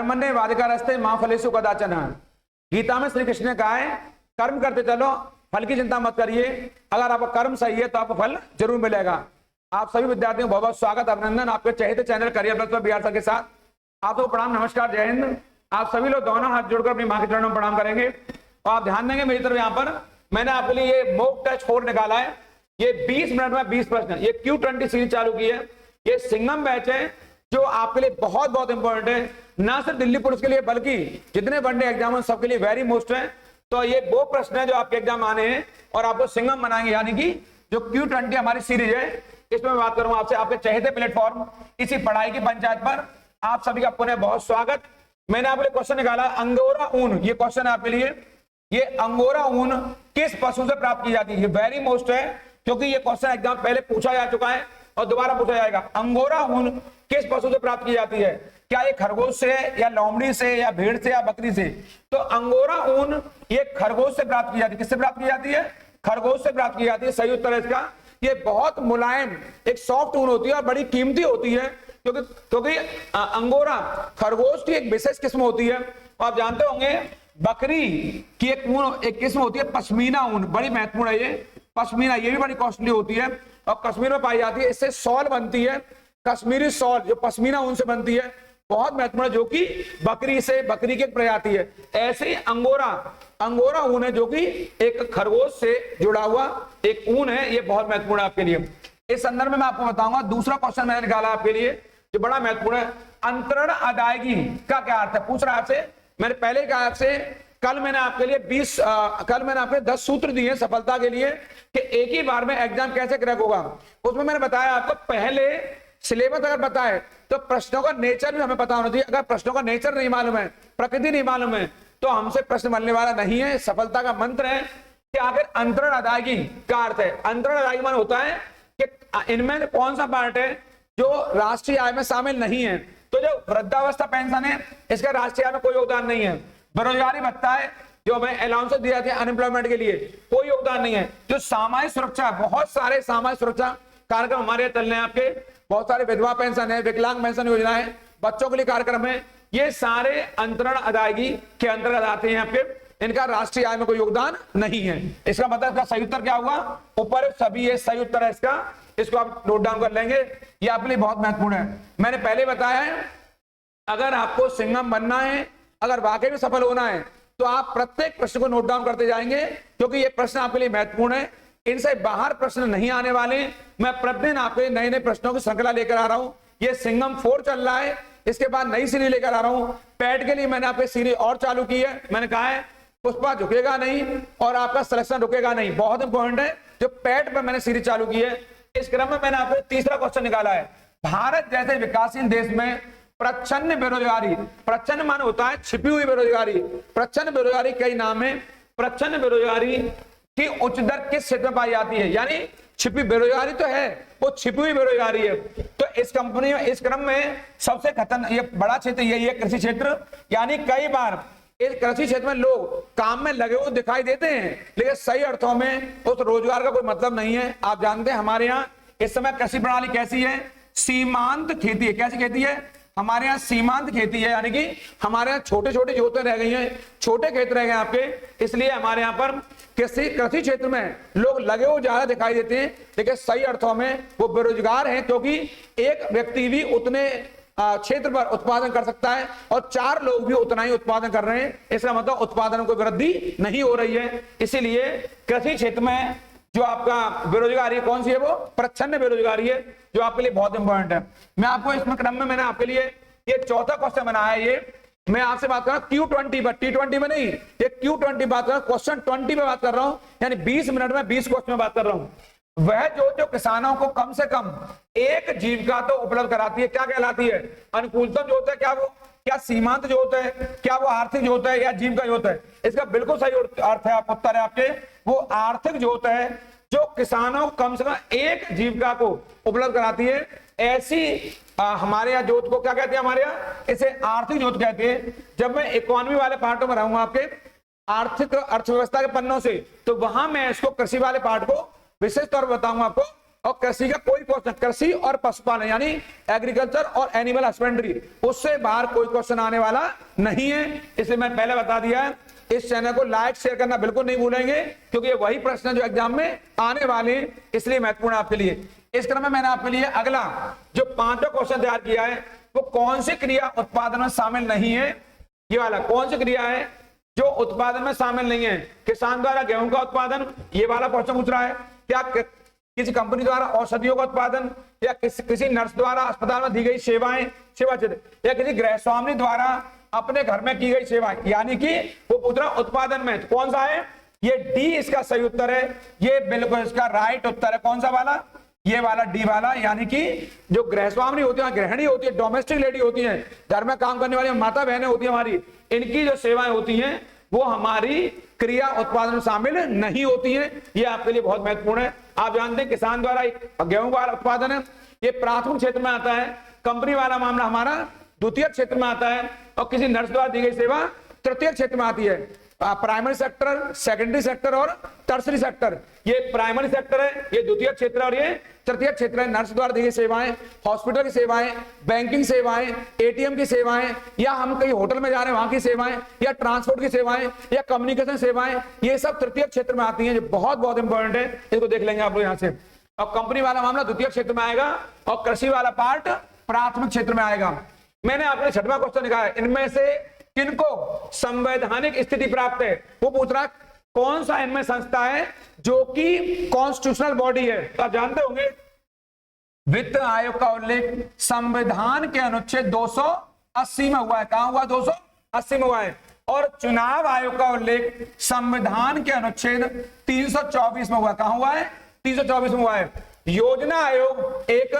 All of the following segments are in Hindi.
कर्मण्य वाधिकारस्ते मां फलेषु कदाचन। गीता में श्री कृष्ण ने कहा है कर्म करते चलो, फल की चिंता मत करिए, अगर आपका कर्म सही है तो आपको फल जरूर मिलेगा। आप सभी विद्यार्थियों को बहुत बहुत स्वागत अभिनंदन आपके चहेते channel career plus Bihar sir के साथ। आपको प्रणाम, नमस्कार, जय हिंद। आप सभी लोग दोनों हाथ जोड़कर अपनी मां के चरणों में प्रणाम करेंगे और आप ध्यान देंगे मेरी तरफ। यहाँ पर मैंने आपके लिए ये मॉक टेस्ट 4 निकाला है। ये 20 मिनट में 20 प्रश्न, ये Q20 सीरीज चालू की है। ये सिंघम बैच है जो आपके लिए बहुत बहुत इंपॉर्टेंट है, ना सिर्फ दिल्ली पुलिस के लिए बल्कि जितने वनडे एग्जाम है सबके लिए वेरी मोस्ट है। तो ये वो प्रश्न है जो आपके एग्जाम आने हैं और आपको सिंघम बनाएंगे, यानी कि जो Q20 हमारी सीरीज है इसमें मैं बात करूंगा आपसे आपके चहेते प्लेटफॉर्म इसी पढ़ाई की पंचायत पर। आप सभी का पुनः बहुत स्वागत। मैंने आपके लिए क्वेश्चन निकाला अंगोरा ऊन, ये क्वेश्चन है आपके लिए। ये अंगोरा ऊन किस पशु से प्राप्त की जाती है? ये वेरी मोस्ट है क्योंकि ये क्वेश्चन एग्जाम पहले पूछा जा चुका है और दोबारा पूछा जाएगा। अंगोरा ऊन किस पशु से प्राप्त की जाती है? क्या ये खरगोश से या लोमड़ी से या भेड़ से या बकरी से? तो अंगोरा ऊन ये खरगोश से प्राप्त की जाती है। किससे प्राप्त की जाती है? खरगोश से प्राप्त की जाती है। सही उत्तर है इसका। ये बहुत मुलायम एक सॉफ्ट ऊन होती है और बड़ी कीमती होती है क्योंकि अंगोरा खरगोश की एक विशेष किस्म होती है। आप जानते होंगे बकरी की एक किस्म होती है पश्मीना ऊन, बड़ी महत्वपूर्ण है ये पश्मीना। ये भी बड़ी कॉस्टली होती है और कश्मीर में पाई जाती है। इससे शॉल बनती है, कश्मीरी शॉल जो पश्मीना ऊन से बनती है, बहुत महत्वपूर्ण है, जो कि बकरी की एक प्रजाति है। ऐसे ही अंगोरा ऊन है जो कि एक खरगोश से जुड़ा हुआ एक ऊन है। ये बहुत महत्वपूर्ण है आपके लिए। इस संदर्भ में मैं आपको बताऊंगा। दूसरा क्वेश्चन मैंने निकाला आपके लिए जो बड़ा महत्वपूर्ण है, अंतरण अदायगी का क्या अर्थ है? पूछ रहा है आपसे। मैंने पहले कहा आपसे कल मैंने आपके लिए 10 सूत्र दिए सफलता के लिए कि एक ही बार में एग्जाम कैसे क्रैक होगा। उसमें मैंने बताया आपको पहले सिलेबस अगर पता है तो प्रश्नों का नेचर भी हमें पता होना चाहिए। अगर प्रश्नों का नेचर नहीं मालूम है, प्रकृति नहीं मालूम है, तो हमसे प्रश्न बनने वाला नहीं है। सफलता का मंत्र है कि आखिर अंतरण अदायगी का अर्थ है। अंतरण अदायगी मान होता है कि इनमें कौन सा पार्ट है जो राष्ट्रीय आय में शामिल नहीं है। तो जो वृद्धावस्था पेंशन है इसका राष्ट्रीय आय में कोई योगदान नहीं है। बेरोजगारी भत्ता है जो हमें अलाउंस दिए जाते हैं अनएम्प्लॉयमेंट के लिए, कोई योगदान नहीं है। जो सामाजिक सुरक्षा, बहुत सारे सामाजिक सुरक्षा कार्यक्रम हमारे यहाँ चल रहे हैं आपके, बहुत सारे विधवा पेंशन है, विकलांग पेंशन योजना है, बच्चों के लिए कार्यक्रम है, ये सारे अंतरण अदायगी के अंतर्गत आते हैं आपके। इनका राष्ट्रीय आय में कोई योगदान नहीं है। इसका मतलब इसका सही उत्तर क्या हुआ? ऊपर सभी ये सही उत्तर है इसका। इसको आप नोट डाउन कर लेंगे, ये आपके लिए बहुत महत्वपूर्ण है। मैंने पहले बताया है अगर आपको सिंघम बनना है, अगर वाकई में सफल होना है तो आप प्रत्येक प्रश्न को नोट डाउन करते जाएंगे क्योंकि ये प्रश्न आपके लिए महत्वपूर्ण है। इनसे बाहर प्रश्न नहीं आने वाले। मैं प्रतिदिन आपके नए नए प्रश्नों की श्रृंखला लेकर आ रहा हूं। ये सिंघम 4 चल रहा है, इसके बाद नई सीरीज लेकर आ रहा हूं। पैट के लिए मैंने आपकी सीरीज और चालू की है। मैंने कहा है पुष्पा झुकेगा नहीं और आपका सिलेक्शन रुकेगा नहीं, बहुत इंपॉर्टेंट है। जो पैट पर मैंने सीरीज चालू की है, इस क्रम में मैंने आपको तीसरा क्वेश्चन निकाला है। भारत जैसे विकासशील देश में प्रच्छन्न बेरोजगारी, प्रच्छन्न मान होता है छिपी हुई बेरोजगारी, प्रच्छन्न बेरोजगारी कई नाम है। प्रच्छन्न बेरोजगारी की उच्च दर किस क्षेत्र में पाई जाती है? यानी छिपी बेरोजगारी तो है, वो छिपी हुई बेरोजगारी है। तो इस कंपनी में इस क्रम में सबसे खतरनाक ये बड़ा क्षेत्र यही है, कृषि क्षेत्र। यानी कई बार इस कृषि क्षेत्र में लोग काम में लगे हुए दिखाई देते हैं लेकिन सही अर्थों में उस रोजगार का कोई मतलब नहीं है। आप जानते हैं हमारे यहाँ इस समय कृषि प्रणाली कैसी है? सीमांत खेती है। कैसी खेती है? हमारे यहाँ सीमांत खेती है, यानी कि हमारे यहाँ छोटे छोटे जोतें रह गई हैं, छोटे खेत रह गए आपके। इसलिए हमारे यहाँ पर कृषि क्षेत्र में लोग लगे हुए ज्यादा दिखाई देते हैं लेकिन सही अर्थों में वो बेरोजगार हैं क्योंकि एक व्यक्ति भी उतने क्षेत्र पर उत्पादन कर सकता है और 4 लोग भी उतना ही उत्पादन कर रहे हैं। इसका मतलब उत्पादन में कोई वृद्धि नहीं हो रही है। इसीलिए कृषि क्षेत्र में जो आपका बेरोजगारी कौन सी है? वो प्रच्छन्न बेरोजगारी है, जो आपके लिए बहुत इंपॉर्टेंट है। मैं आपको इसमें क्रम में मैंने आपके लिए ये चौथा क्वेश्चन बनाया है। ये मैं आपसे बात कर रहा हूँ Q20 पर, T20 में नहीं, ये Q20 बात कर रहा हूँ, क्वेश्चन 20 पे बात कर रहा हूँ। यानी 20 मिनट में 20 क्वेश्चन में बात कर रहा हूँ। वह जो किसानों को कम से कम एक जीविका तो उपलब्ध कराती है, क्या कहलाती है? अनुकूलतम जोत है क्या? वो क्या सीमांत जोत है? क्या वो आर्थिक जोत है या जीविका जोत है? इसका बिल्कुल सही अर्थ है, आप उत्तर है आपके, वो आर्थिक जोत है जो किसानों को कम से कम एक जीविका को उपलब्ध कराती है। ऐसी हमारे यहाँ जोत को क्या कहते हैं? हमारे यहाँ इसे आर्थिक जोत कहते हैं। जब मैं इकोनॉमी वाले पार्टों में रहूंगा आपके आर्थिक अर्थव्यवस्था के पन्नों से, तो वहां मैं इसको कृषि वाले पार्ट को विशेष तौर पर बताऊंगा आपको और कृषि का कोई क्वेश्चन, कृषि और पशुपालन यानी एग्रीकल्चर और एनिमल हस्बेंड्री, उससे बाहर कोई क्वेश्चन आने वाला नहीं है। इसलिए मैं पहले बता दिया है, इस चैनल को लाइक शेयर करना बिल्कुल नहीं भूलेंगे, क्योंकि ये वही प्रश्न जो एग्जाम में आने वाले हैं, इसलिए महत्वपूर्ण आपके लिए। इस क्रम में मैंने आपके लिए अगला जो 5वां क्वेश्चन तैयार किया है, वो कौन सी क्रिया उत्पादन में शामिल नहीं है, ये वाला कौन सी क्रिया है जो उत्पादन में शामिल नहीं है। किसान द्वारा गेहूं का उत्पादन, ये वाला क्वेश्चन पूछ रहा है। क्या किसी कंपनी द्वारा औषधियों का उत्पादन, या किसी नर्स द्वारा अस्पताल में दी गई सेवाएं, सेवा क्षेत्र, या किसी गृह स्वामी द्वारा अपने घर में की गई सेवाएं, यानी कि वो पूछ रहा उत्पादन में। तो कौन सा है? ये डी इसका सही उत्तर है, ये बिल्कुल इसका राइट उत्तर है। कौन सा वाला? ये वाला डी वाला, यानी कि जो गृहस्वामी होती है, गृहिणी होती है, डोमेस्टिक लेडी होती है, घर में काम करने वाली माता बहनें होती है हमारी, इनकी जो सेवाएं होती हैं वो हमारी क्रिया उत्पादन में शामिल नहीं होती है। ये आपके लिए बहुत महत्वपूर्ण है। आप जानते हैं किसान द्वारा गेहूं का उत्पादन है, ये प्राथमिक क्षेत्र में आता है। कंपनी वाला मामला हमारा द्वितीय क्षेत्र में आता है, और किसी नर्स द्वारा दी गई सेवा तृतीय क्षेत्र में आती है। प्राइमरी सेक्टर, सेकेंडरी सेक्टर और टर्सरी सेक्टर, ये प्राइमरी सेक्टर है, ये द्वितीय क्षेत्र और ये तृतीय क्षेत्र है। नर्स द्वारा दी गई सेवाएं, हॉस्पिटल की सेवाएं, बैंकिंग सेवाएं, एटीएम की सेवाएं, या हम कहीं होटल में जा रहे हैं वहां की सेवाएं, या ट्रांसपोर्ट की सेवाएं, या कम्युनिकेशन सेवाएं, ये सब तृतीय क्षेत्र में आती हैं। ये बहुत बहुत इंपॉर्टेंट है, इसको देख लेंगे आप लोग यहाँ से। और कंपनी वाला मामला द्वितीय क्षेत्र में आएगा, और कृषि वाला पार्ट प्राथमिक क्षेत्र में आएगा। मैंने आपने 6वां क्वेश्चन निकाला, इनमें से किनको संवैधानिक स्थिति प्राप्त है? वो पूछ रहा कौन सा इनमें संस्था है जो कि कॉन्स्टिट्यूशनल बॉडी है। तो आप जानते होंगे वित्त आयोग का उल्लेख संविधान के अनुच्छेद 280 में हुआ है। कहां हुआ? 280 में हुआ है। और चुनाव आयोग का उल्लेख संविधान के अनुच्छेद 324 में हुआ। कहां हुआ है? 324 में हुआ है। योजना आयोग एक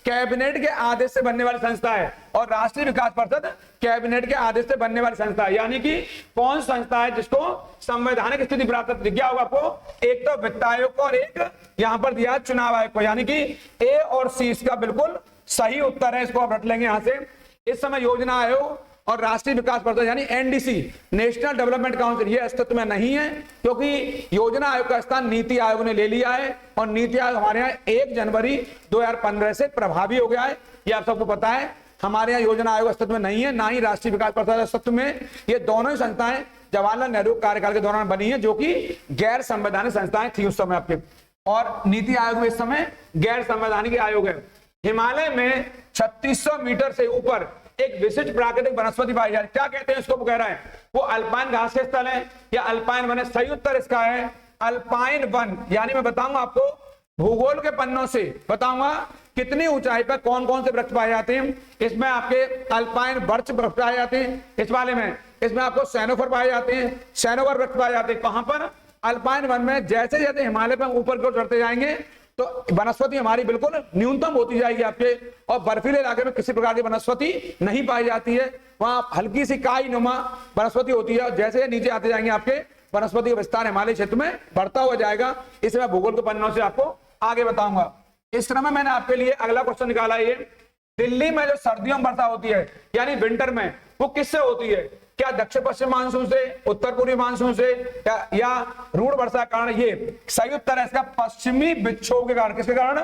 कैबिनेट के आदेश से बनने वाली संस्था है, और राष्ट्रीय विकास परिषद कैबिनेट के आदेश से बनने वाली संस्था है। यानी कि कौन संस्था है जिसको संवैधानिक स्थिति प्राप्त दिख गया होगा आपको? एक तो वित्त आयोग को, और एक यहां पर दिया चुनाव आयोग को, यानी कि ए और सी इसका बिल्कुल सही उत्तर है। इसको आप रट लेंगे यहां से। इस समय योजना आयोग और राष्ट्रीय विकास परिषद यानी एनडीसी, नेशनल डेवलपमेंट काउंसिल, ये अस्तित्व में नहीं है, क्योंकि योजना आयोग का स्थान नीति आयोग ने ले लिया है, और नीति आयोग हमारे यहाँ 1 जनवरी 2015 से प्रभावी हो गया है। ये आप सबको पता है। हमारे यहाँ योजना आयोग अस्तित्व में नहीं है, ना ही राष्ट्रीय विकास परिषद अस्तित्व में। ये दोनों ही संस्थाएं जवाहरलाल नेहरू कार्यकाल के दौरान बनी है, जो कि गैर संवैधानिक संस्थाएं थी उस समय आपके। और नीति आयोग इस समय गैर संवैधानिक आयोग है। हिमालय में 3600 मीटर से ऊपर एक विशिष्ट प्राकृतिक वनस्पति पाई जाती है। क्या कहते हैं इसको? वो कह रहा है वो अल्पाइन घास के स्थल है, या अल्पाइन वन है। सही उत्तर इसका है अल्पाइन वन। यानी मैं बताऊंगा आपको भूगोल के पन्नों से, बताऊंगा कितनी ऊंचाई पर कौन कौन से वृक्ष पाए जाते हैं। इसमें आपके अल्पाइन वृक्ष पाए जाते हैं, इस वाले में। इसमें आपको सैनोफर पाए जाते हैं, सैनोवर वृक्ष पाए जाते हैं। कहां पर? अल्पाइन वन में। जैसे जैसे हिमालय पर ऊपर की ओर चढ़ते जाएंगे तो वनस्पति हमारी बिल्कुल न्यूनतम होती जाएगी आपके, और बर्फीले इलाके में किसी प्रकार की वनस्पति नहीं पाई जाती है। वहां हल्की सी काई नुमा वनस्पति होती है, और जैसे नीचे आते जाएंगे आपके वनस्पति का विस्तार हिमालय क्षेत्र में बढ़ता हुआ जाएगा। इसे मैं भूगोल के पन्नों से आपको आगे बताऊंगा। इस क्रम में मैंने आपके लिए अगला क्वेश्चन निकाला। ये दिल्ली में जो सर्दियों में वर्षा होती है यानी विंटर में, वो किससे होती है? क्या दक्षिण पश्चिम मानसून से, उत्तर पूर्वी मानसून से, या रूढ़ वर्षा के कारण? ये सही उत्तर है इसका पश्चिमी विक्षोभ के कारण। किसके कारण?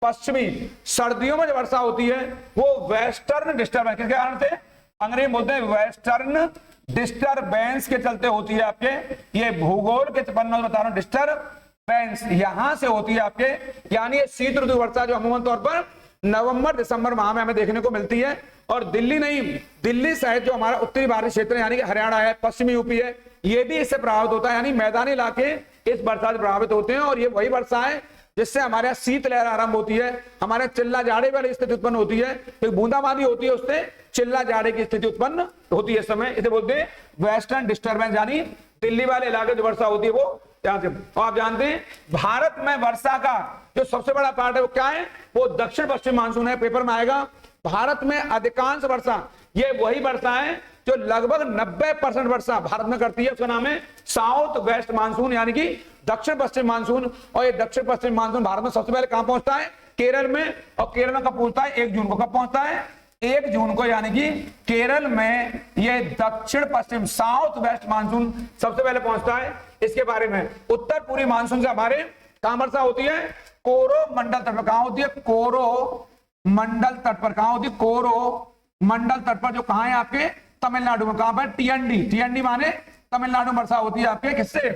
पश्चिमी। सर्दियों में जो वर्षा होती है वो वेस्टर्न डिस्टर्बेंस, किसके कारण से? अंग्रेजी बोलते हैं वेस्टर्न डिस्टर्बेंस के चलते होती है आपके। ये भूगोल के पन्नों में बता रहा हूं, डिस्टर्बेंस यहां से होती है आपके। यानी ये शीत ऋतु वर्षा जो अमूमन तौर पर नवंबर दिसंबर माह में हमें देखने को मिलती है। और दिल्ली नहीं, दिल्ली सहित जो हमारा उत्तरी भारतीय क्षेत्र यानी कि हरियाणा है, पश्चिमी यूपी है, ये भी इससे प्रभावित होता है। यानी मैदानी इलाके इस वर्षा से प्रभावित होते हैं, और ये वही वर्षा है जिससे हमारे यहाँ शीतलहर आरंभ होती है, हमारे चिल्ला जाड़े वाली स्थिति उत्पन्न होती है। तो बूंदाबांदी होती है, उससे चिल्ला जाड़े की स्थिति उत्पन्न होती है। इस समय इसे बोलते हैं वेस्टर्न डिस्टर्बेंस, यानी दिल्ली वाले इलाके जो वर्षा होती है वो यहाँ से। और आप जानते हैं भारत में वर्षा का जो सबसे बड़ा पार्ट है वो क्या है? वो दक्षिण पश्चिम मानसून है। पेपर में आएगा भारत में अधिकांश वर्षा, ये वही वर्षा है जो लगभग 90% वर्षा भारत में करती है। उसका नाम है साउथ वेस्ट मानसून, यानी कि दक्षिण पश्चिम मानसून। और ये दक्षिण पश्चिम मानसून भारत में सबसे पहले कहां पहुंचता है? केरल में। और केरल में कब पहुंचता है? 1 जून को। कब पहुंचता है? 1 जून को। यानी कि केरल में ये दक्षिण पश्चिम साउथ वेस्ट मानसून सबसे पहले पहुंचता है। इसके बारे में उत्तर पूर्वी मानसून से हमारे कहां वर्षा होती है? कोरोमंडल तट पर। कहां होती है? कोरोमंडल तट पर। कहां होती है? कोरोमंडल तट पर, जो कहां है आपके? तमिलनाडु में। कहां पर? टीएनडी। टीएनडी माने तमिलनाडु में वर्षा होती है आपके किससे?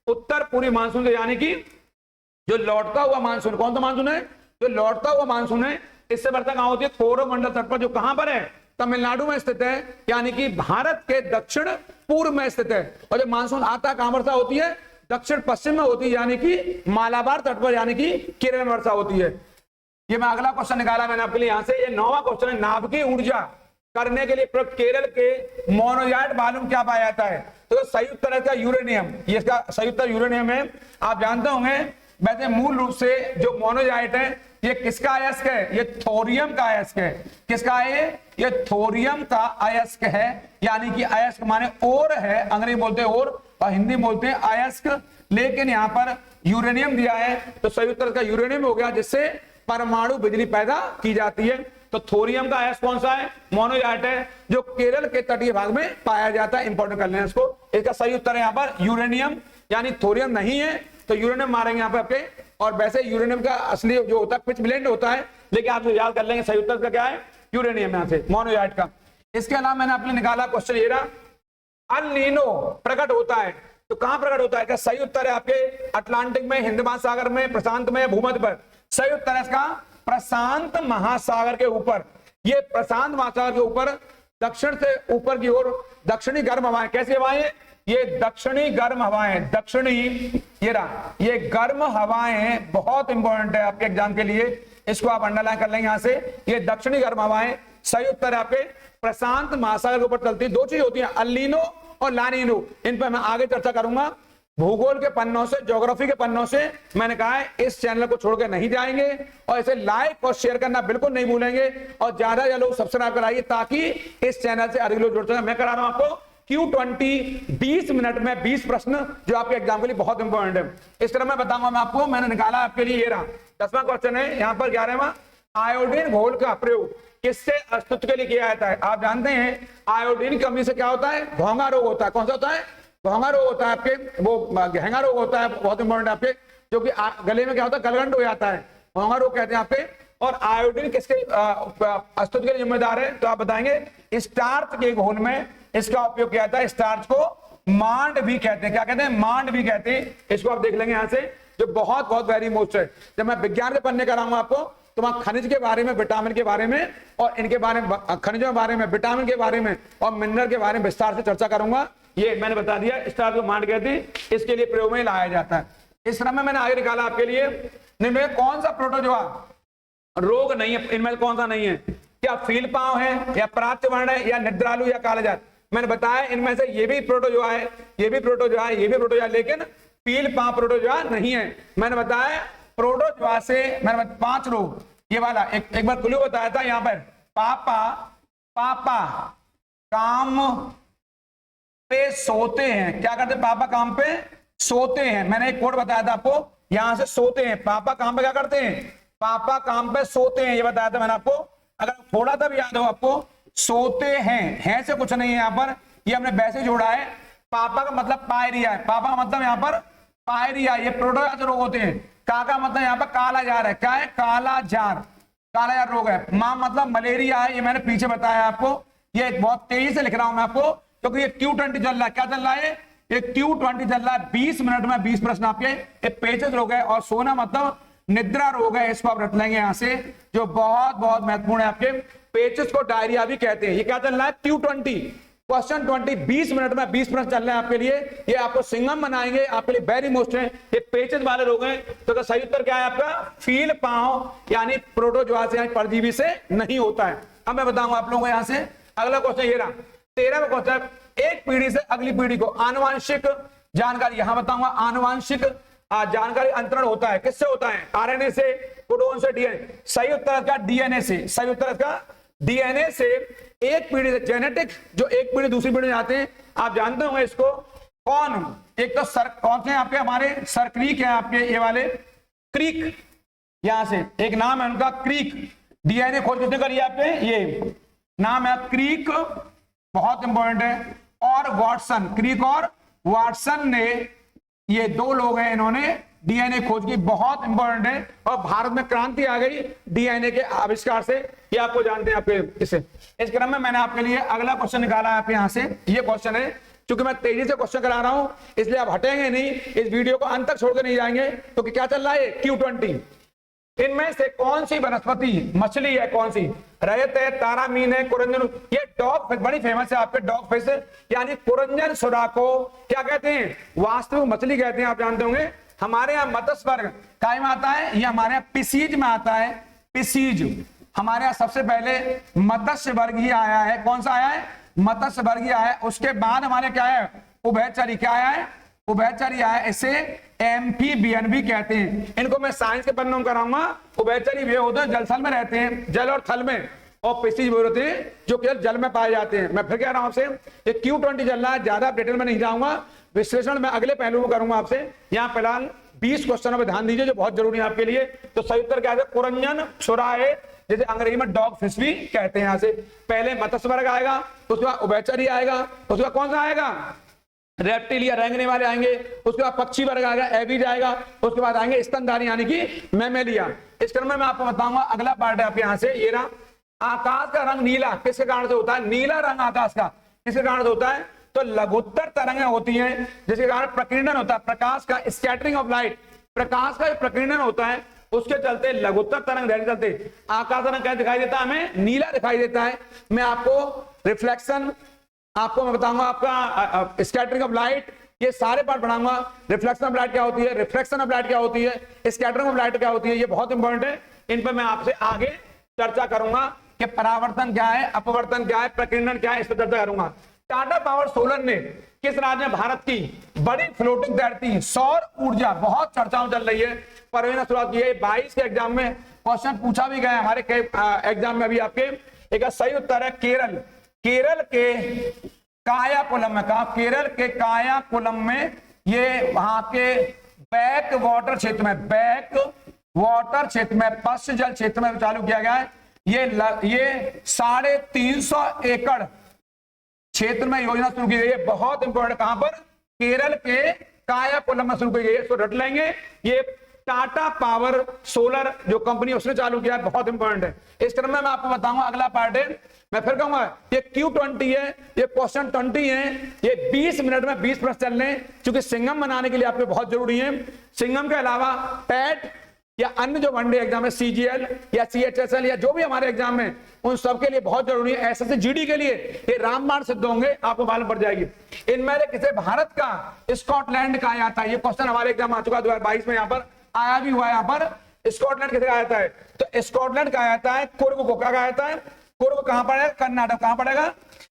उत्तर पूर्वी मानसून से, यानी कि जो लौटता हुआ मानसून। कौन सा मानसून है? जो लौटता हुआ मानसून है, इससे वर्षा कहां होती है? कोरोमंडल तट पर, जो कहां पर है? तमिलनाडु में स्थित है, यानी कि भारत के दक्षिण पूर्व में स्थित है। और जब मानसून आता है कहां वर्षा होती है? दक्षिण पश्चिम में होती है, यानी कि मालाबार तट पर, यानी कि केरल में वर्षा होती है। ये मैं अगला क्वेश्चन निकाला मैंने आपके लिए यहां से। ये 9वां क्वेश्चन है। नाभिकीय ऊर्जा करने के लिए प्रयुक्त केरल के मोनोजाइट बालून क्या पाया जाता है? तो संयुक्त तरह का यूरेनियम। ये इसका संयुक्त यूरेनियम है। आप जानते होंगे वैसे मूल रूप से जो मोनोजाइट है ये किसका अयस्क है? ये थोरियम का अयस्क है। किसका है ये? थोरियम का अयस्क है, यानी कि अयस्क माने ओर है, अंग्रेजी बोलते हैं ओर और हिंदी बोलते हैं अयस्क। लेकिन यहां पर यूरेनियम दिया है तो संयुक्त तरह का यूरेनियम हो गया, जिससे परमाणु बिजली पैदा की जाती है। तो थोरियम का अयस्क कौन सा है? मोनोजाइट है, जो केरल के तटीय भाग में पाया जाता है। इंपॉर्टेंट कर लेना इसको। इसका सही उत्तर है यहाँ पर यूरेनियम, यानी थोरियम नहीं है तो यूरेनियम मारेंगे यहाँ पे आपके। और वैसे यूरेनियम का असली जो होता है पिच ब्लेंड होता है, लेकिन आप याद कर लेंगे सही उत्तर का क्या है? यूरेनियम यहाँ से मोनोजाइट का। इसके अलावा मैंने आपने निकाला क्वेश्चन ये रहा, अल नीनो प्रकट होता है तो कहां प्रकट होता है? क्या सही उत्तर है आपके? अटलांटिक में, हिंद महासागर में, प्रशांत में, भूमध्य पर? सही उत्तर है इसका प्रशांत महासागर के ऊपर। ये प्रशांत महासागर के ऊपर दक्षिण से ऊपर की ओर दक्षिणी गर्म हवाएं। कैसी हवाएं? ये दक्षिणी गर्म हवाएं। दक्षिणी ये रहा, ये गर्म हवाएं बहुत इंपॉर्टेंट है आपके एग्जाम के लिए, इसको आप अंडरलाइन कर लेंगे यहां से। ये दक्षिणी गर्म हवाएं सही उत्तर है आपके प्रशांत महासागर के ऊपर चलती। दो चीज होती है, अल नीनो और ला नीनो। इन पर मैं आगे चर्चा करूंगा। भूगोल के पन्नों से, ज्योग्राफी के पन्नों से मैंने कहा है इस चैनल को छोड़कर नहीं जाएंगे और इसे लाइक और शेयर करना बिल्कुल नहीं भूलेंगे और ज्यादा लोग सब्सक्राइब कराइए ताकि इस चैनल से अधिक लोग जुड़ सकें। मैं करा रहा हूं आपको Q20 20 मिनट में 20 प्रश्न जो आपके एग्जाम के लिए बहुत इंपॉर्टेंट है। इस तरह मैं बताऊंगा मैं आपको। मैंने निकाला आपके लिए ये रहा 10वां क्वेश्चन है यहाँ पर 11वां। आयोडीन घोल का प्रयोग किससे अस्तित्व के लिए किया जाता है? आप जानते हैं आयोडीन की कमी से क्या होता है? घोंघा रोग होता है। कौन सा होता है? घोंघा रोग होता है आपके, वो घेंगा रोग होता है, बहुत इंपॉर्टेंट है आपके, जो कि गले में क्या होता है? गलगंड हो जाता है, घोंघा रोग कहते हैं आपके। और आयोडीन किसके अस्तित्व के लिए जिम्मेदार है? तो आप बताएंगे स्टार्च के घोल में इसका उपयोग किया जाता है। स्टार्च को मांड भी कहते हैं। क्या कहते हैं? मांड भी कहते हैं। इसको आप देख लेंगे यहां से, जो बहुत बहुत वेरी मोस्ट है। जब मैं विज्ञान के पन्ने कराऊंगा आपको तो वहां खनिज के बारे में, विटामिन के बारे में और इनके बारे में, खनिजों के बारे में, विटामिन के बारे में और मिनरल के बारे में विस्तार से चर्चा करूंगा। ये मैंने बता दिया स्टार्च को मांड कहते हैं, इसके लिए प्रयोग में लाया जाता है। इस तरह में मैंने आगे निकाला आपके लिए, इनमें कौन सा प्रोटोजोआ रोग नहीं है? इनमें कौन सा नहीं है? क्या फील पांव है या प्राच्यवर्ण है या निद्रालु या कालाजार? मैंने बताया इनमें से ये भी प्रोटोजोआ है, ये भी प्रोटोजोआ है, ये भी प्रोटोजोआ, लेकिन फील पांव प्रोटोजोआ नहीं है। मैंने बताया प्रोटोजोआ से मैंने 5 रोग, ये वाला एक बार क्लू बताया था यहाँ पर, पापा काम पे सोते हैं। क्या करते? पापा काम पे सोते हैं। मैंने एक कोड बताया था आपको, यहां से सोते हैं। पापा काम पे क्या करते हैं? पापा काम पे सोते हैं, ये बताया था मैंने आपको। अगर थोड़ा सा भी याद हो आपको, सोते हैं से कुछ नहीं है यहाँ पर, ये हमने वैसे जोड़ा है। पापा का मतलब पायरिया है, पापा का मतलब यहाँ पर पायरिया, ये प्रोटोजोआ से रोग होते हैं। का मतलब यहाँ पर कालाजार है। क्या है? कालाजार रोग है। मां मतलब मलेरिया है, ये मैंने पीछे बताया आपको। ये बहुत तेजी से लिख रहा हूं मैं आपको क्योंकि ये Q20 चल रहा है। क्या चल रहा है? ये Q20 चल रहा है। 20 मिनट में 20 प्रश्न आपके। ये पेचेस रोग है और सोना मतलब निद्रा रोग है, इसको आप रट लेंगे यहां से, जो बहुत बहुत महत्वपूर्ण है आपके। पेचेस को डायरिया भी कहते हैं। ये क्या चल रहा है? Q20 क्वेश्चन 20 20 मिनट में 20 प्रश्न चल रहे हैं आपके लिए। ये आपको सिंगम बनाएंगे, आपके लिए वेरी मोस्ट है। ये पेचेस वाले रोग हैं। तो सही उत्तर क्या है आपका? फील पांव, यानी प्रोटोजोआ से, परजीवी से नहीं होता है। अब मैं बताऊंगा आप लोगों को यहां से। अगला क्वेश्चन ये रहा 13वां क्वेश्चन, एक पीढ़ी से अगली पीढ़ी को आनुवांशिक जानकारी, यहां बताऊंगा आनुवांशिक जानकारी अंतरण होता है। किससे होता है? आरएनए से, कोडोन से, डीएनए। सही उत्तर का डीएनए से। सही उत्तर का डीएनए से एक पीढ़ी से, जेनेटिक जो एक पीढ़ी दूसरी पीढ़ी में आते हैं, आप जानते होंगे इसको। कौन? एक तो कौन से आपके हमारे सरक्रीक है आपके, ये वाले क्रीक, यहां से एक नाम है उनका क्रीक। डीएनए खोज किसने करी आपके? ये नाम है क्रीक, बहुत इंपॉर्टेंट है। और वाटसन, क्रीक और वाटसन ने, ये 2 लोग हैं, इन्होंने डीएनए खोज की, बहुत इंपॉर्टेंट है और भारत में क्रांति आ गई डीएनए के आविष्कार से, ये आपको जानते हैं आपके इसे। इस क्रम में मैंने आपके लिए अगला क्वेश्चन निकाला है आपके यहां से। ये क्वेश्चन है, क्योंकि मैं तेजी से क्वेश्चन करा रहा हूं इसलिए आप हटेंगे नहीं, इस वीडियो को अंत तक छोड़कर नहीं जाएंगे। तो क्या चल रहा है Q20, इनमें से कौन सी वनस्पति मछली है, कौन सी? रैत है, तारामीन है, कुरंजन। ये डॉग फिश बड़ी फेमस है आपके, डॉग फिश यानी कुरंजन सुरा को क्या कहते हैं? वास्तविक मछली कहते हैं, आप जानते होंगे। हमारे यहाँ मत्स्य वर्ग काय में आता है, ये हमारे यहाँ पिसीज में आता है, पिसीज। हमारे यहाँ सबसे पहले मत्स्य वर्ग ही आया है। कौन सा आया है? मत्स्य वर्ग ही आया है। उसके बाद हमारे क्या है? उभयचरी। क्या आया है? उभयचरी आया है। इसे एम्फीबियन भी कहते हैं। इनको मैं साइंस के पन्नों में कराऊंगा। उभयचरी वे होते हैं जल थल में रहते हैं, जल और थल में, और पिसीज वे होते हैं जो केवल जल में पाए जाते हैं। मैं फिर कह रहा हूं आपसे, ये Q20 चल रहा है, ज्यादा डिटेल में नहीं जाऊंगा, विश्लेषण मैं अगले पहलू में करूंगा आपसे। यहाँ फिलहाल 20 क्वेश्चनों पर ध्यान दीजिए जो बहुत जरूरी है आपके लिए। तो सही उत्तर क्या है? कुरंजन सुरा है, जैसे अंग्रेजी में डॉग फिश भी कहते हैं। यहाँ से पहले मत्स्य वर्ग आएगा, उसके बाद उभयचरी आएगा, उसके बाद कौन सा आएगा? रेप्टिलिया, रेंगने वाले आएंगे, उसके बाद पक्षी वर्ग आएगा, एविज आएगा, उसके बाद आएंगे स्तनधारी यानी कि मैमेलिया। इस क्रम में मैं आपको बताऊंगा अगला पार्ट है आपके यहाँ से। ये रहा, आकाश का रंग नीला किसके कारण से होता है? नीला रंग आकाश का किसके कारण से होता है? तो लघुत्तर तरंगें होती हैं जिसके कारण प्रकीर्णन होता है, प्रकाश का स्कैटरिंग ऑफ लाइट, प्रकाश का प्रकीर्णन होता है, उसके चलते लघुत्तर तरंग दैर्घ्य चलते आकाश रंग क्या दिखाई देता है? हमें नीला दिखाई देता है। मैं आपको रिफ्लेक्शन, आपको मैं बताऊंगा आपका स्कैटरिंग ऑफ लाइट, ये सारे पार्ट पढ़ाऊंगा। रिफ्लेक्शन ऑफ लाइट क्या होती है, रिफ्लेक्शन ऑफ लाइट क्या होती है, स्कैटरिंग ऑफ लाइट क्या होती है, ये बहुत इंपॉर्टेंट है। इन पर मैं आपसे आगे चर्चा करूंगा कि परावर्तन क्या है, अपवर्तन क्या है, प्रकीर्णन क्या है, इस पर चर्चा करूंगा। टाटा पावर सोलर ने किस राज्य में भारत की बड़ी फ्लोटिंग तैरती सौर ऊर्जा, बहुत चर्चाओं चल रही है, परियोजना शुरुआत की है। 22 के एग्जाम में क्वेश्चन पूछा भी गया हमारे एग्जाम में। अभी आपके एक सही उत्तर है केरल। केरल के कायाकुलम में, कहा? केरल के कायाकुलम में, ये वहां के बैक वाटर क्षेत्र में, बैक वाटर क्षेत्र में, पश्चिम जल क्षेत्र में चालू किया गया है। ये 350 एकड़ क्षेत्र में योजना शुरू की गई है। बहुत इंपॉर्टेंट, कहां पर? केरल के कायाकुलम में शुरू की गई है, इसको रट लेंगे। ये टाटा पावर सोलर जो कंपनी उसने चालू किया है, बहुत इंपॉर्टेंट है। इस क्रम में मैं आपको बताऊंगा अगला पार्ट है। मैं फिर कहूंगा ये Q20 है, ये क्वेश्चन 20 है, ये 20 मिनट में 20 प्रश्न चल रहे हैं, क्योंकि सिंघम बनाने के लिए आपके बहुत जरूरी है। सिंघम के अलावा पैट या अन्य जो वनडे एग्जाम है, CGL या CHSL या जो भी हमारे एग्जाम में, उन सब के लिए बहुत जरूरी है। SSC GD के लिए ये रामबाण सिद्ध होंगे, आपको मालूम पड़ जाएगी। इनमें से किसे भारत का स्कॉटलैंड का आया था? ये क्वेश्चन हमारे एग्जाम आ चुका 2022 में, यहाँ पर आया भी हुआ है। यहाँ पर स्कॉटलैंड किसे आया है? तो स्कॉटलैंड का आया है कुर्ग को। क्या आया है? कुर्ग कहां पड़ेगा? कर्नाटक। कहां पड़ेगा?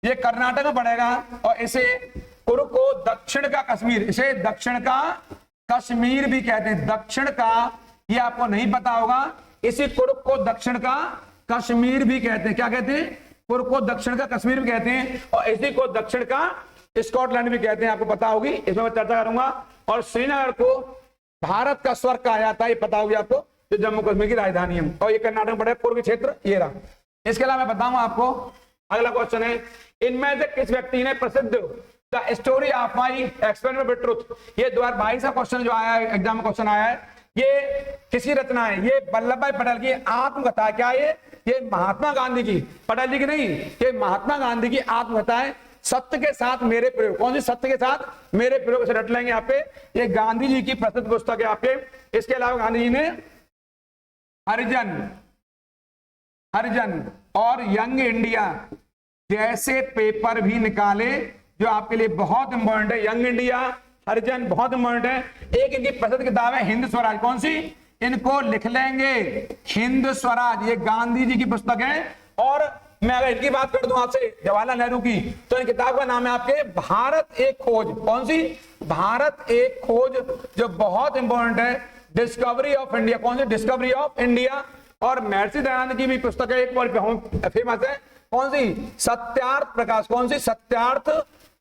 ये कर्नाटक में पड़ेगा। और इसे कुर्ग को दक्षिण का कश्मीर, इसे दक्षिण का कश्मीर भी कहते हैं। दक्षिण का, ये आपको नहीं पता होगा, इसी कुर्ग को दक्षिण का कश्मीर भी कहते हैं। क्या कहते हैं? कुर्ग को दक्षिण का कश्मीर भी कहते हैं, और इसी को दक्षिण का स्कॉटलैंड भी कहते हैं, आपको पता होगी। इसमें मैं चर्चा करूंगा। और श्रीनगर को भारत का स्वर्ग कहा जाता है, ये पता होगी आपको, जो जम्मू कश्मीर की राजधानी है। और ये कर्नाटक में पड़ेगा, पूर्वी क्षेत्र ये रहा। इसके अलावा मैं बताऊंगा आपको, अगला क्वेश्चन है, इनमें से किस व्यक्ति ने प्रसिद्ध the story of my experiment with truth, ये 2022 का क्वेश्चन जो आया है, एग्जाम में क्वेश्चन आया है, ये किसी रचना है? ये वल्लभ भाई पटेल की आत्मकथा। क्या ये महात्मा गांधी की, पटेल जी की नहीं, ये महात्मा गांधी की आत्मकथा है। सत्य के साथ मेरे प्रयोग। कौन सी? सत्य के साथ मेरे प्रयोग से रट लेंगे यहाँ पे। ये गांधी जी की प्रसिद्ध पुस्तक है आपके। इसके अलावा गांधी जी ने हरिजन और यंग इंडिया जैसे पेपर भी निकाले, जो आपके लिए बहुत इंपॉर्टेंट है। यंग इंडिया, हरिजन बहुत इंपॉर्टेंट है। एक इनकी प्रसिद्ध किताब है हिंद स्वराज। कौन सी? इनको लिख लेंगे, हिंद स्वराज, ये गांधी जी की पुस्तक है। और मैं अगर इनकी बात कर दूं आपसे, जवाहरलाल नेहरू की, तो इन किताब का नाम है आपके भारत एक खोज। कौन सी? भारत एक खोज, जो बहुत इंपॉर्टेंट है। Discovery of India. कौन सी? Discovery of India. और महर्षि दयानंद की भी पुस्तक है, एक बार फेमस है। कौन सी? सत्यार्थ प्रकाश। कौन सी? सत्यार्थ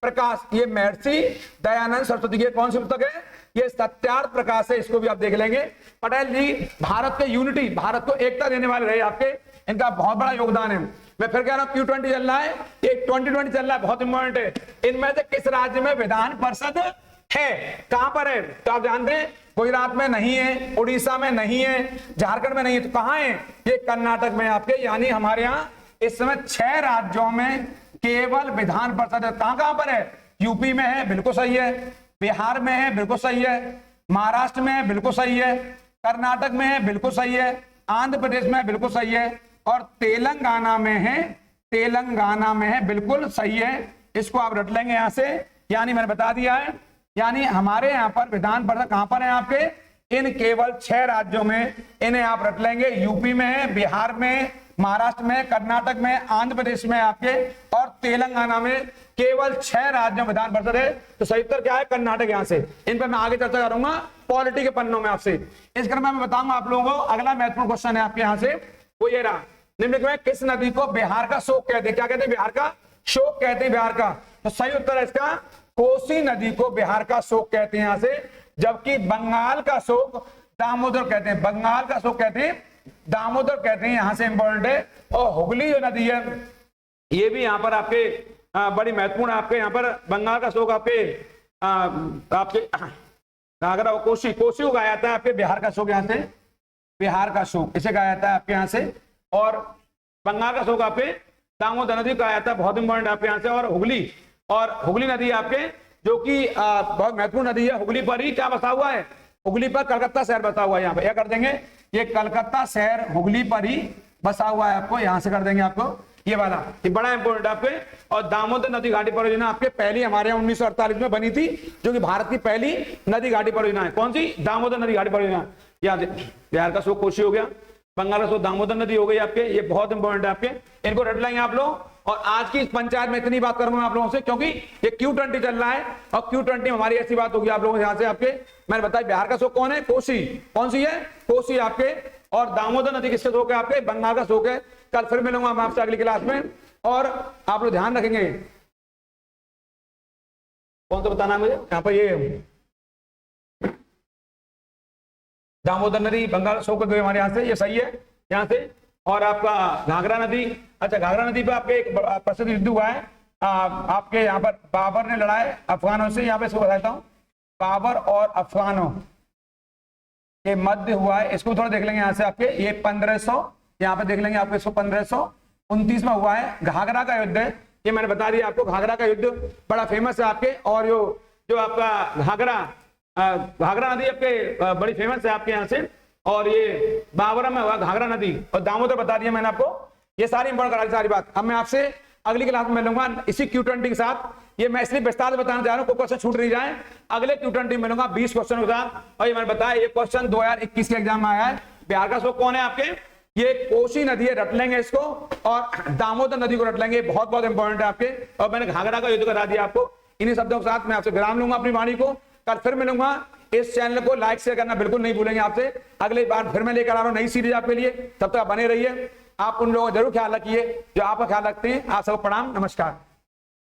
प्रकाश। ये महर्षि दयानंद सरस्वती की कौन सी पुस्तक है? ये सत्यार्थ प्रकाश है। इसको भी आप देख लेंगे। पटेल जी भारत के यूनिटी, भारत को एकता देने वाले रहे आपके, इनका बहुत बड़ा योगदान है। मैं फिर कह रहा हूं Q20 चल रहा है, ये 2020 चल रहा है, बहुत इंपॉर्टेंट है। इनमें से किस राज्य में विधान परिषद है? कहां पर है? तो आप जानते हैं गुजरात में नहीं है, उड़ीसा में नहीं है, झारखंड में नहीं है, तो कहां है? ये कर्नाटक में आपके। यानी हमारे यहाँ इस समय 6 राज्यों में केवल विधान परिषद है। कहां पर है? यूपी में है, बिल्कुल सही है। बिहार में है, बिल्कुल सही है। महाराष्ट्र में है, बिल्कुल सही है। कर्नाटक में है, बिल्कुल सही है। आंध्र प्रदेश में है, बिल्कुल सही है। और तेलंगाना में है, तेलंगाना में है, बिल्कुल सही है। इसको आप रट लेंगे यहां से, यानी मैंने बता दिया है। यानी हमारे यहाँ पर विधान परिषद कहां पर है आपके? इन केवल 6 राज्यों में, इन्हें आप रट लेंगे। यूपी में है, बिहार में, महाराष्ट्र में, कर्नाटक में, आंध्र प्रदेश में आपके, और तेलंगाना में। केवल 6 राज्यों में विधान परिषद है। तो सही उत्तर क्या है? कर्नाटक। यहां से इन पर मैं आगे चर्चा करूंगा पॉलिटी के पन्नों में आपसे। इस क्रम में मैं बताऊंगा आप लोगों को। अगला महत्वपूर्ण क्वेश्चन है आपके यहां से, वो ये रहा। निम्नलिखित में किस नदी को बिहार का शोक कहते हैं? क्या कहते हैं? बिहार का शोक कहते हैं, बिहार का। तो सही उत्तर है इसका, कोसी नदी को बिहार का शोक कहते हैं यहां से। जबकि बंगाल का शोक दामोदर कहते हैं, बंगाल का शोक कहते हैं दामोदर कहते हैं, यहां से इंपॉर्टेंट है। और हुगली जो नदी है, ये भी यहाँ पर आपके बड़ी महत्वपूर्ण है। आपके यहाँ पर बंगाल का शोक आपके घाघरा कोसी को गाया जाता है आपके। बिहार का शोक यहाँ से, बिहार का शोक इसे गाया जाता है आपके यहाँ से। और बंगाल का शोक आपके दामोदर नदी गाया जाता है, बहुत इंपॉर्टेंट आपके यहाँ से। और हुगली नदी आपके, जो कि बहुत महत्वपूर्ण नदी है। हुगली पर ही क्या बसा हुआ है? हुगली पर कलकत्ता शहर बसा हुआ है। यहाँ पे क्या कर देंगे? ये कलकत्ता शहर हुगली पर ही बसा हुआ है, आपको यहां से कर देंगे आपको ये वाला। ये बड़ा इंपॉर्टेंट आपके। और दामोदर नदी घाटी परियोजना आपके पहली हमारे यहाँ 1948 में बनी थी, जो कि भारत की पहली नदी घाटी परियोजना है। कौन सी? दामोदर नदी घाटी परियोजना। याद है, बिहार का शोक कोसी हो गया, बंगाल का शोक दामोदर नदी हो गई आपके। ये बहुत इंपॉर्टेंट है आपके, इनको रट लेंगे आप लोग। और आज की इस पंचायत में इतनी बात करूंगा आप लोगों से, क्योंकि ये Q20 चल रहा है, और Q20 में हमारी ऐसी बात होगी आप लोगों से। यहाँ से आपके मैंने बताया, बिहार का शोक कौन है? कोसी। कौन सी है? कोसी आपके। और दामोदर नदी किसका शोक है आपके? बंगाल का शोक है। कल फिर मिलूंगा मैं आपसे अगली क्लास में। और आप लोग ध्यान रखेंगे, कौन सा बताना है मुझे यहाँ पर? ये दामोदर नदी बंगाल शोक गए हमारे यहाँ से, ये सही है यहाँ से। और आपका घाघरा नदी, अच्छा घाघरा नदी पे आपके एक प्रसिद्ध युद्ध हुआ है आपके यहाँ पर। बाबर ने लड़ा है अफगानों से। यहाँ पे इसको बताता हूँ, बाबर और अफगानों के मध्य हुआ है। इसको थोड़ा देख लेंगे यहाँ से आपके। ये 1500, यहाँ पे देख लेंगे आपको, इसको 1529 में हुआ है। घाघरा का युद्ध है ये, मैंने बता दिया आपको। घाघरा का युद्ध बड़ा फेमस है आपके। और जो आपका घाघरा नदी आपके बड़ी फेमस है आपके यहाँ से। और ये बाबरा में हुआ घाघरा नदी, और दामोदर बता दिया मैंने आपको। ये सारी इंपॉर्टेंट करा सारी बात। अब मैं आपसे अगली क्लास में मिलूंगा इसी Q20 के साथ। ये मैं इसलिए विस्तार से बताना चाह रहा हूँ, कोई क्वेश्चन छूट नहीं जाए। अगले Q20 मिलूंगा 20 क्वेश्चन के साथ। और ये मैंने बताया, ये क्वेश्चन 2021 के एग्जाम में आया है। बिहार का शोक कौन है आपके? ये कोसी नदी है, रट लेंगे इसको। और दामोदर नदी को रट लेंगे, बहुत बहुत इंपॉर्टेंट है आपके। और मैंने घाघरा का युद्ध करा दिया आपको। इन्हीं शब्दों के साथ मैं आपसे विराम लूंगा अपनी वाणी को। कल फिर मिलूंगा। इस चैनल को लाइक शेयर करना बिल्कुल नहीं भूलेंगे आपसे। अगली बार फिर मैं लेकर आ रहा हूं नई सीरीज आपके लिए। तब तक बने रहिए। आप उन लोगों का जरूर ख्याल रखिए जो आपका ख्याल रखते हैं। आप सबको प्रणाम, नमस्कार।